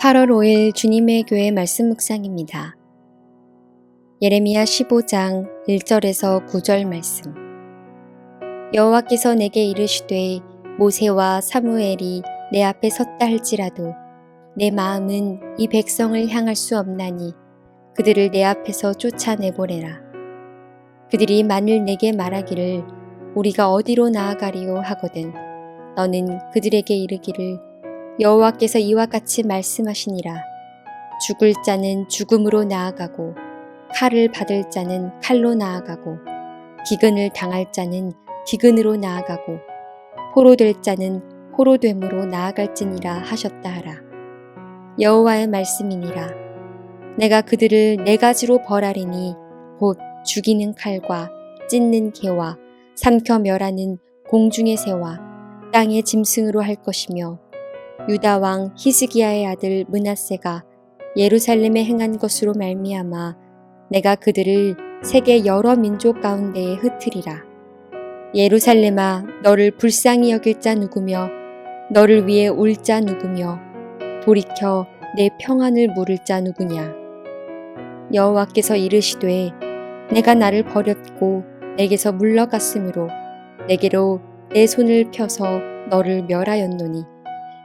8월 5일 주님의 교회 말씀 묵상입니다. 예레미야 15장 1절에서 9절 말씀. 여호와께서 내게 이르시되 모세와 사무엘이 내 앞에 섰다 할지라도 내 마음은 이 백성을 향할 수 없나니 그들을 내 앞에서 쫓아내보내라. 그들이 만일 내게 말하기를 우리가 어디로 나아가리요 하거든 너는 그들에게 이르기를 여호와께서 이와 같이 말씀하시니라. 죽을 자는 죽음으로 나아가고 칼을 받을 자는 칼로 나아가고 기근을 당할 자는 기근으로 나아가고 포로될 자는 포로됨으로 나아갈지니라 하셨다 하라. 여호와의 말씀이니라. 내가 그들을 네 가지로 벌하리니 곧 죽이는 칼과 찢는 개와 삼켜 멸하는 공중의 새와 땅의 짐승으로 할 것이며 유다 왕 히스기야의 아들 므낫세가 예루살렘에 행한 것으로 말미암아 내가 그들을 세계 여러 민족 가운데에 흩으리라. 예루살렘아 너를 불쌍히 여길 자 누구며 너를 위해 울 자 누구며 돌이켜 내 평안을 물을 자 누구냐. 여호와께서 이르시되 내가 나를 버렸고 내게서 물러갔으므로 내게로 내 손을 펴서 너를 멸하였노니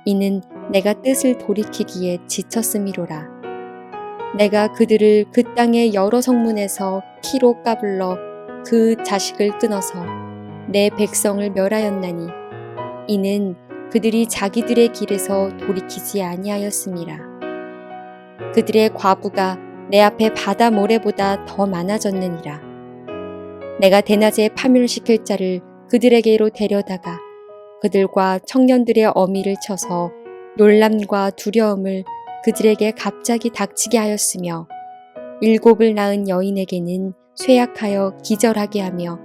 이는 내가 뜻을 돌이키기에 지쳤음이로라. 내가 그들을 그 땅의 여러 성문에서 키로 까불러 그 자식을 끊어서 내 백성을 멸하였나니 이는 그들이 자기들의 길에서 돌이키지 아니하였음이라. 그들의 과부가 내 앞에 바다 모래보다 더 많아졌느니라. 내가 대낮에 파멸시킬 자를 그들에게로 데려다가 그들과 청년들의 어미를 쳐서 놀람과 두려움을 그들에게 갑자기 닥치게 하였으며 7을 낳은 여인에게는 쇠약하여 기절하게 하며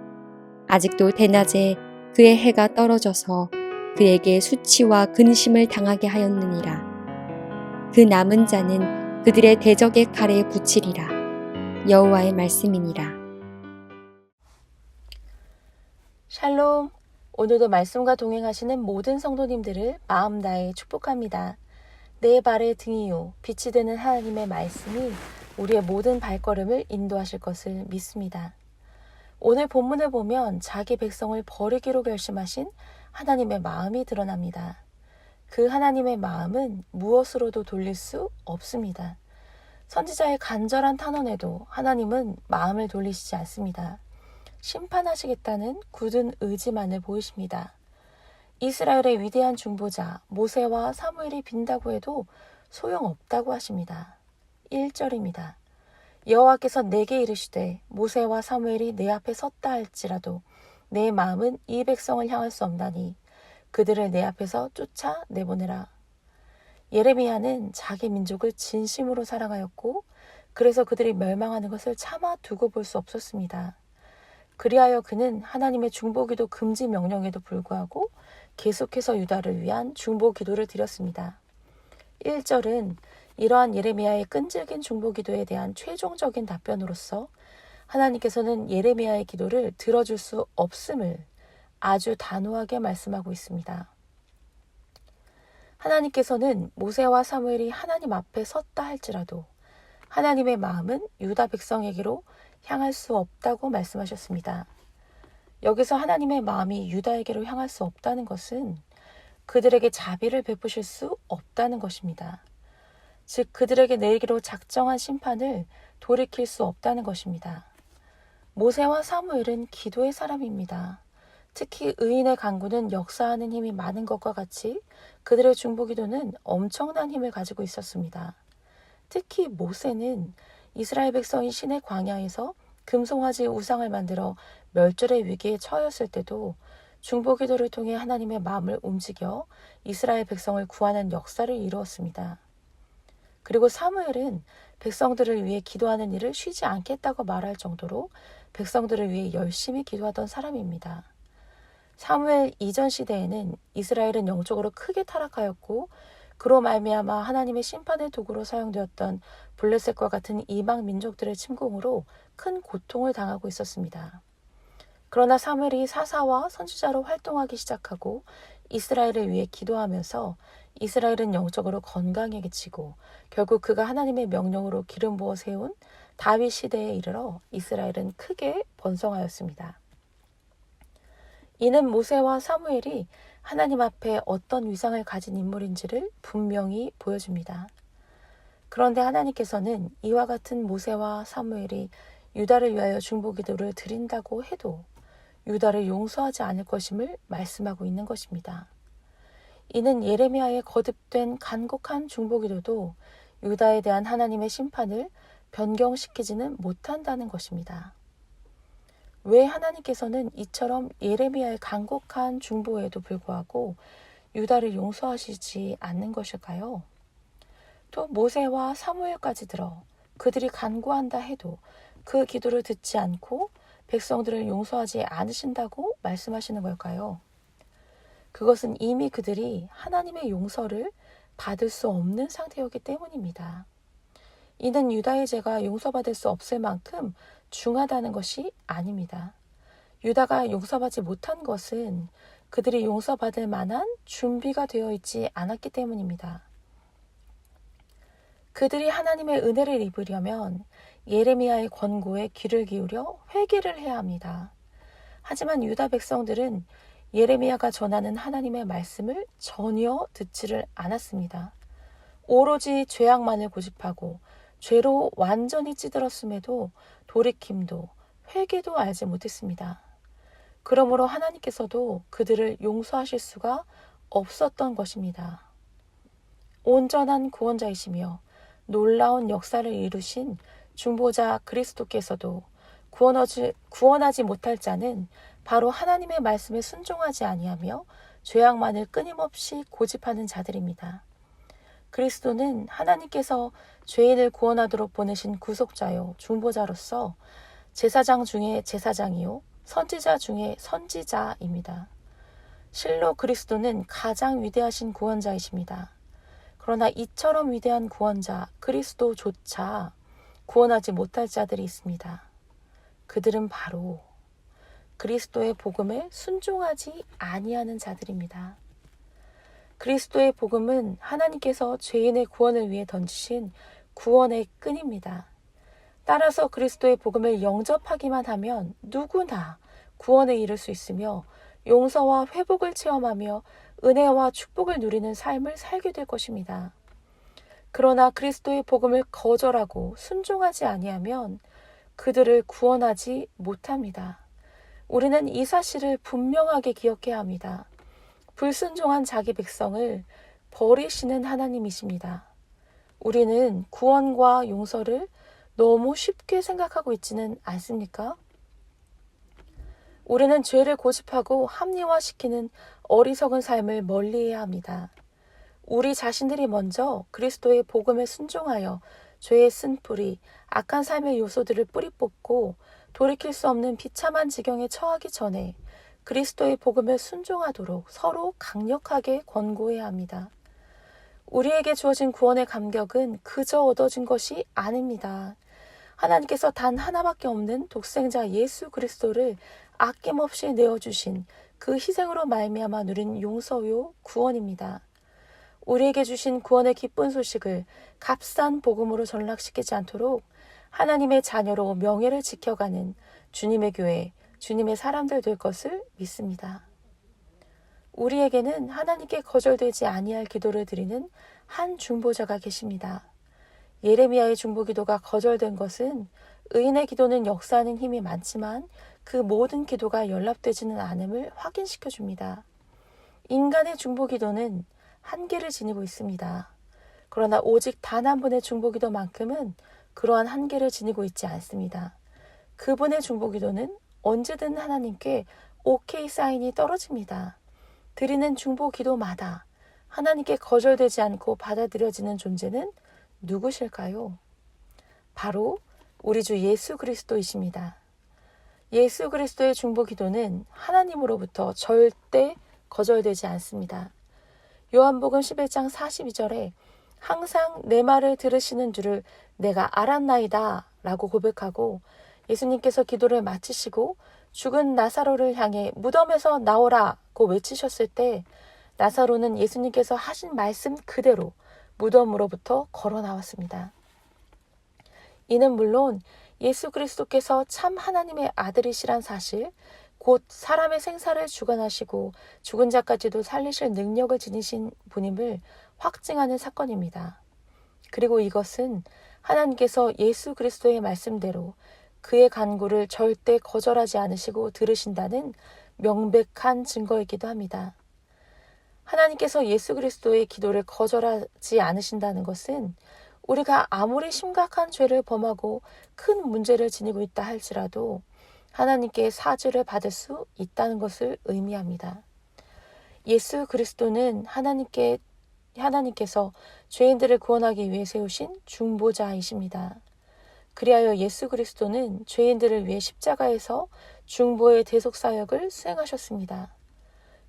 아직도 대낮에 그의 해가 떨어져서 그에게 수치와 근심을 당하게 하였느니라. 그 남은 자는 그들의 대적의 칼에 붙이리라. 여호와의 말씀이니라. 샬롬. 오늘도 말씀과 동행하시는 모든 성도님들을 마음 다해 축복합니다. 내 발의 등이요 빛이 되는 하나님의 말씀이 우리의 모든 발걸음을 인도하실 것을 믿습니다. 오늘 본문을 보면 자기 백성을 버리기로 결심하신 하나님의 마음이 드러납니다. 그 하나님의 마음은 무엇으로도 돌릴 수 없습니다. 선지자의 간절한 탄원에도 하나님은 마음을 돌리시지 않습니다. 심판하시겠다는 굳은 의지만을 보이십니다. 이스라엘의 위대한 중보자 모세와 사무엘이 빈다고 해도 소용없다고 하십니다. 1절입니다. 여호와께서 내게 이르시되 모세와 사무엘이 내 앞에 섰다 할지라도 내 마음은 이 백성을 향할 수 없나니 그들을 내 앞에서 쫓아 내보내라. 예레미야는 자기 민족을 진심으로 사랑하였고 그래서 그들이 멸망하는 것을 차마 두고 볼 수 없었습니다. 그리하여 그는 하나님의 중보기도 금지 명령에도 불구하고 계속해서 유다를 위한 중보기도를 드렸습니다. 1절은 이러한 예레미야의 끈질긴 중보기도에 대한 최종적인 답변으로서 하나님께서는 예레미야의 기도를 들어줄 수 없음을 아주 단호하게 말씀하고 있습니다. 하나님께서는 모세와 사무엘이 하나님 앞에 섰다 할지라도 하나님의 마음은 유다 백성에게로 향할 수 없다고 말씀하셨습니다. 여기서 하나님의 마음이 유다에게로 향할 수 없다는 것은 그들에게 자비를 베푸실 수 없다는 것입니다. 즉 그들에게 내리기로 작정한 심판을 돌이킬 수 없다는 것입니다. 모세와 사무엘은 기도의 사람입니다. 특히 의인의 간구는 역사하는 힘이 많은 것과 같이 그들의 중보기도는 엄청난 힘을 가지고 있었습니다. 특히 모세는 이스라엘 백성이 시내 광야에서 금송아지 우상을 만들어 멸절의 위기에 처했을 때도 중보기도를 통해 하나님의 마음을 움직여 이스라엘 백성을 구하는 역사를 이루었습니다. 그리고 사무엘은 백성들을 위해 기도하는 일을 쉬지 않겠다고 말할 정도로 백성들을 위해 열심히 기도하던 사람입니다. 사무엘 이전 시대에는 이스라엘은 영적으로 크게 타락하였고 그로 말미암아 하나님의 심판의 도구로 사용되었던 블레셋과 같은 이방 민족들의 침공으로 큰 고통을 당하고 있었습니다. 그러나 사무엘이 사사와 선지자로 활동하기 시작하고 이스라엘을 위해 기도하면서 이스라엘은 영적으로 건강해지고 결국 그가 하나님의 명령으로 기름 부어 세운 다윗 시대에 이르러 이스라엘은 크게 번성하였습니다. 이는 모세와 사무엘이 하나님 앞에 어떤 위상을 가진 인물인지를 분명히 보여줍니다. 그런데 하나님께서는 이와 같은 모세와 사무엘이 유다를 위하여 중보기도를 드린다고 해도 유다를 용서하지 않을 것임을 말씀하고 있는 것입니다. 이는 예레미야의 거듭된 간곡한 중보기도도 유다에 대한 하나님의 심판을 변경시키지는 못한다는 것입니다. 왜 하나님께서는 이처럼 예레미야의 간곡한 중보에도 불구하고 유다를 용서하시지 않는 것일까요? 또 모세와 사무엘까지 들어 그들이 간구한다 해도 그 기도를 듣지 않고 백성들을 용서하지 않으신다고 말씀하시는 걸까요? 그것은 이미 그들이 하나님의 용서를 받을 수 없는 상태였기 때문입니다. 이는 유다의 죄가 용서받을 수 없을 만큼 중하다는 것이 아닙니다. 유다가 용서받지 못한 것은 그들이 용서받을 만한 준비가 되어 있지 않았기 때문입니다. 그들이 하나님의 은혜를 입으려면 예레미야의 권고에 귀를 기울여 회개를 해야 합니다. 하지만 유다 백성들은 예레미야가 전하는 하나님의 말씀을 전혀 듣지를 않았습니다. 오로지 죄악만을 고집하고 죄로 완전히 찌들었음에도 돌이킴도 회개도 알지 못했습니다. 그러므로 하나님께서도 그들을 용서하실 수가 없었던 것입니다. 온전한 구원자이시며 놀라운 역사를 이루신 중보자 그리스도께서도 구원하지 못할 자는 바로 하나님의 말씀에 순종하지 아니하며 죄악만을 끊임없이 고집하는 자들입니다. 그리스도는 하나님께서 죄인을 구원하도록 보내신 구속자요 중보자로서 제사장 중에 제사장이요 선지자 중에 선지자입니다. 실로 그리스도는 가장 위대하신 구원자이십니다. 그러나 이처럼 위대한 구원자 그리스도조차 구원하지 못할 자들이 있습니다. 그들은 바로 그리스도의 복음에 순종하지 아니하는 자들입니다. 그리스도의 복음은 하나님께서 죄인의 구원을 위해 던지신 구원의 끈입니다. 따라서 그리스도의 복음을 영접하기만 하면 누구나 구원에 이를 수 있으며 용서와 회복을 체험하며 은혜와 축복을 누리는 삶을 살게 될 것입니다. 그러나 그리스도의 복음을 거절하고 순종하지 아니하면 그들을 구원하지 못합니다. 우리는 이 사실을 분명하게 기억해야 합니다. 불순종한 자기 백성을 버리시는 하나님이십니다. 우리는 구원과 용서를 너무 쉽게 생각하고 있지는 않습니까? 우리는 죄를 고집하고 합리화시키는 어리석은 삶을 멀리해야 합니다. 우리 자신들이 먼저 그리스도의 복음에 순종하여 죄의 쓴뿌리, 악한 삶의 요소들을 뿌리 뽑고 돌이킬 수 없는 비참한 지경에 처하기 전에 그리스도의 복음에 순종하도록 서로 강력하게 권고해야 합니다. 우리에게 주어진 구원의 감격은 그저 얻어진 것이 아닙니다. 하나님께서 단 하나밖에 없는 독생자 예수 그리스도를 아낌없이 내어주신 그 희생으로 말미암아 누린 용서요 구원입니다. 우리에게 주신 구원의 기쁜 소식을 값싼 복음으로 전락시키지 않도록 하나님의 자녀로 명예를 지켜가는 주님의 교회, 주님의 사람들 될 것을 믿습니다. 우리에게는 하나님께 거절되지 아니할 기도를 드리는 한 중보자가 계십니다. 예레미야의 중보기도가 거절된 것은 의인의 기도는 역사하는 힘이 많지만 그 모든 기도가 연락되지는 않음을 확인시켜 줍니다. 인간의 중보기도는 한계를 지니고 있습니다. 그러나 오직 단 한 분의 중보기도만큼은 그러한 한계를 지니고 있지 않습니다. 그분의 중보기도는 언제든 하나님께 오케이 사인이 떨어집니다. 드리는 중보기도마다 하나님께 거절되지 않고 받아들여지는 존재는 누구실까요? 바로 우리 주 예수 그리스도이십니다. 예수 그리스도의 중보기도는 하나님으로부터 절대 거절되지 않습니다. 요한복음 11장 42절에 항상 내 말을 들으시는 줄을 내가 알았나이다 라고 고백하고 예수님께서 기도를 마치시고 죽은 나사로를 향해 무덤에서 나오라고 외치셨을 때 나사로는 예수님께서 하신 말씀 그대로 무덤으로부터 걸어 나왔습니다. 이는 물론 예수 그리스도께서 참 하나님의 아들이시란 사실, 곧 사람의 생사를 주관하시고 죽은 자까지도 살리실 능력을 지니신 분임을 확증하는 사건입니다. 그리고 이것은 하나님께서 예수 그리스도의 말씀대로 그의 간구를 절대 거절하지 않으시고 들으신다는 명백한 증거이기도 합니다. 하나님께서 예수 그리스도의 기도를 거절하지 않으신다는 것은 우리가 아무리 심각한 죄를 범하고 큰 문제를 지니고 있다 할지라도 하나님께 사죄를 받을 수 있다는 것을 의미합니다. 예수 그리스도는 하나님께서 죄인들을 구원하기 위해 세우신 중보자이십니다. 그리하여 예수 그리스도는 죄인들을 위해 십자가에서 중보의 대속사역을 수행하셨습니다.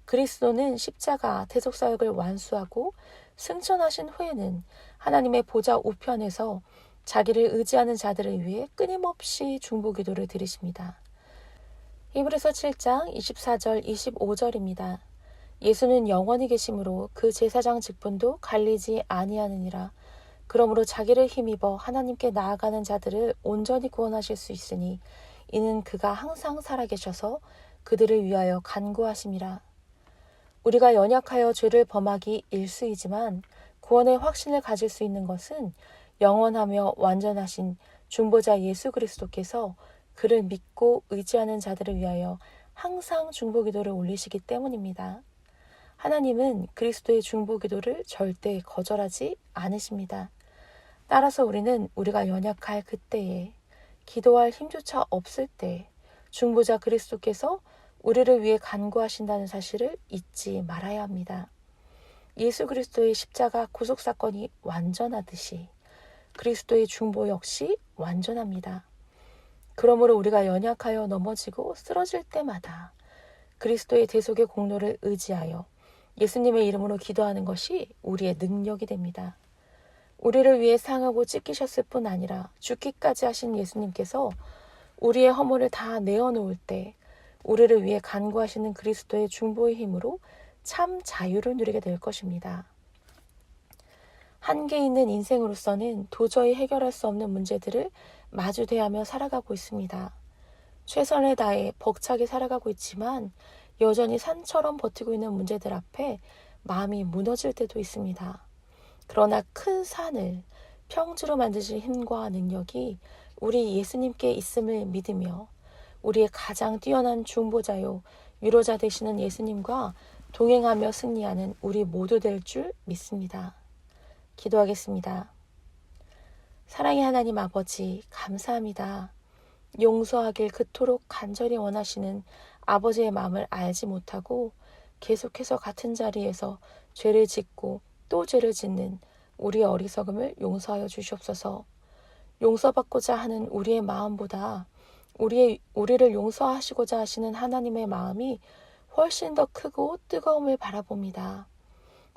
그리스도는 십자가 대속사역을 완수하고 승천하신 후에는 하나님의 보좌 우편에서 자기를 의지하는 자들을 위해 끊임없이 중보기도를 드리십니다. 히브리서 7장 24절 25절입니다. 예수는 영원히 계심으로 그 제사장 직분도 갈리지 아니하느니라. 그러므로 자기를 힘입어 하나님께 나아가는 자들을 온전히 구원하실 수 있으니 이는 그가 항상 살아계셔서 그들을 위하여 간구하심이라. 우리가 연약하여 죄를 범하기 일쑤이지만 구원의 확신을 가질 수 있는 것은 영원하며 완전하신 중보자 예수 그리스도께서 그를 믿고 의지하는 자들을 위하여 항상 중보기도를 올리시기 때문입니다. 하나님은 그리스도의 중보기도를 절대 거절하지 않으십니다. 따라서 우리는 우리가 연약할 그때에, 기도할 힘조차 없을 때 중보자 그리스도께서 우리를 위해 간구하신다는 사실을 잊지 말아야 합니다. 예수 그리스도의 십자가 구속사건이 완전하듯이 그리스도의 중보 역시 완전합니다. 그러므로 우리가 연약하여 넘어지고 쓰러질 때마다 그리스도의 대속의 공로를 의지하여 예수님의 이름으로 기도하는 것이 우리의 능력이 됩니다. 우리를 위해 상하고 찢기셨을 뿐 아니라 죽기까지 하신 예수님께서 우리의 허물을 다 내어놓을 때 우리를 위해 간구하시는 그리스도의 중보의 힘으로 참 자유를 누리게 될 것입니다. 한계 있는 인생으로서는 도저히 해결할 수 없는 문제들을 마주대하며 살아가고 있습니다. 최선을 다해 벅차게 살아가고 있지만 여전히 산처럼 버티고 있는 문제들 앞에 마음이 무너질 때도 있습니다. 그러나 큰 산을 평지로 만드실 힘과 능력이 우리 예수님께 있음을 믿으며 우리의 가장 뛰어난 중보자요 위로자 되시는 예수님과 동행하며 승리하는 우리 모두 될 줄 믿습니다. 기도하겠습니다. 사랑의 하나님 아버지, 감사합니다. 용서하길 그토록 간절히 원하시는 아버지의 마음을 알지 못하고 계속해서 같은 자리에서 죄를 짓고 또 죄를 짓는 우리의 어리석음을 용서하여 주시옵소서. 용서받고자 하는 우리의 마음보다 우리를 용서하시고자 하시는 하나님의 마음이 훨씬 더 크고 뜨거움을 바라봅니다.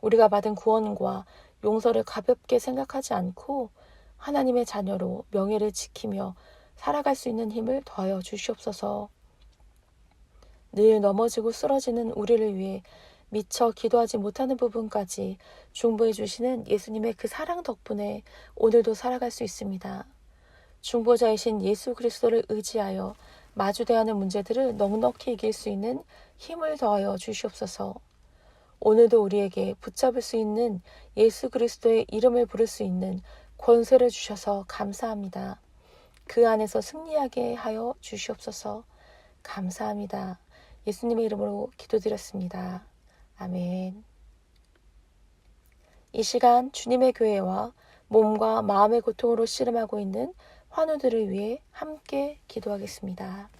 우리가 받은 구원과 용서를 가볍게 생각하지 않고 하나님의 자녀로 명예를 지키며 살아갈 수 있는 힘을 더하여 주시옵소서. 늘 넘어지고 쓰러지는 우리를 위해 미처 기도하지 못하는 부분까지 중보해 주시는 예수님의 그 사랑 덕분에 오늘도 살아갈 수 있습니다. 중보자이신 예수 그리스도를 의지하여 마주대하는 문제들을 넉넉히 이길 수 있는 힘을 더하여 주시옵소서. 오늘도 우리에게 붙잡을 수 있는 예수 그리스도의 이름을 부를 수 있는 권세를 주셔서 감사합니다. 그 안에서 승리하게 하여 주시옵소서. 감사합니다. 예수님의 이름으로 기도드렸습니다. 아멘. 이 시간 주님의 교회와 몸과 마음의 고통으로 씨름하고 있는 환우들을 위해 함께 기도하겠습니다.